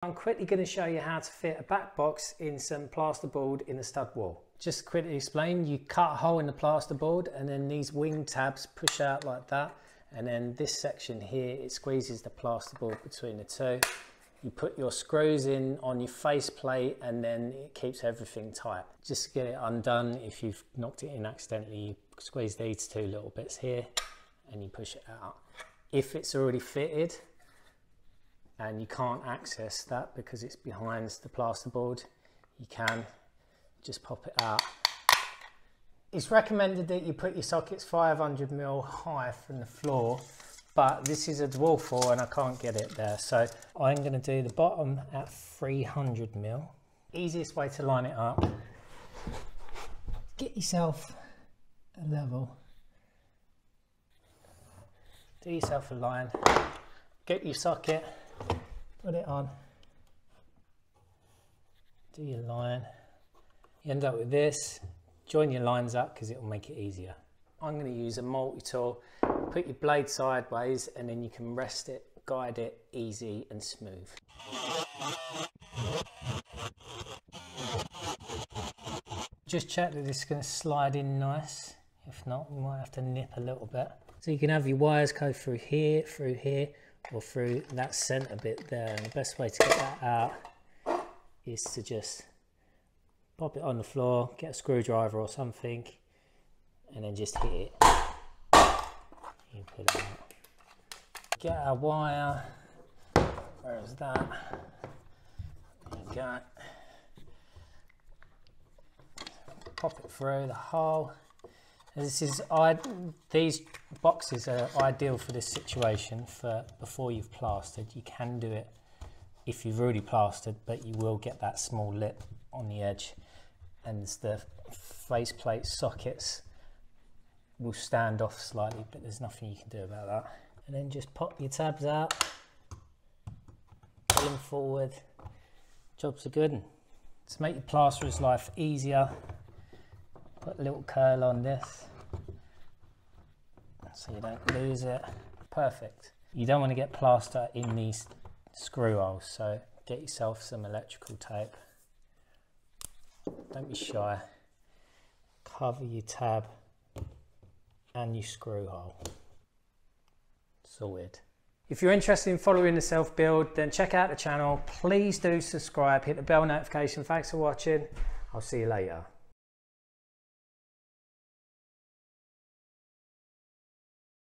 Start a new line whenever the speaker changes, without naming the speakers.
I'm quickly going to show you how to fit a back box in some plasterboard in the stud wall. Just to quickly explain, you cut a hole in the plasterboard and then these wing tabs push out like that, and then this section here, it squeezes the plasterboard between the two. You put your screws in on your face plate and then it keeps everything tight. Just to get it undone, if you've knocked it in accidentally, you squeeze these two little bits here and you push it out. If it's already fitted and you can't access that because it's behind the plasterboard, you can just pop it out. It's recommended that you put your sockets 500mm high from the floor, but this is a dwarf floor and I can't get it there. So I'm going to do the bottom at 300mm. Easiest way to line it up, get yourself a level, do yourself a line, get your socket, put it on, do your line. You end up with this, join your lines up because it will make it easier. I'm going to use a multi-tool, put your blade sideways and then you can rest it, guide it, easy and smooth. Just check that this is going to slide in nice, if not we might have to nip a little bit. So you can have your wires go through here, or through that centre bit there, and the best way to get that out is to just pop it on the floor, get a screwdriver or something, and then just hit it. You put it out. Get our wire. Where is that? There you go. Pop it through the hole. These boxes are ideal for this situation for before you've plastered. You can do it if you've already plastered, but you will get that small lip on the edge, and the faceplate sockets will stand off slightly, but there's nothing you can do about that. And then just pop your tabs out, pull them forward, jobs are good. To make your plasterer's life easier, put a little curl on this so you don't lose it. Perfect. You don't want to get plaster in these screw holes, so get yourself some electrical tape. Don't be shy. Cover your tab and your screw hole. Sorted. If you're interested in following the self-build, then check out the channel. Please do subscribe, hit the bell notification. Thanks for watching. I'll see you later.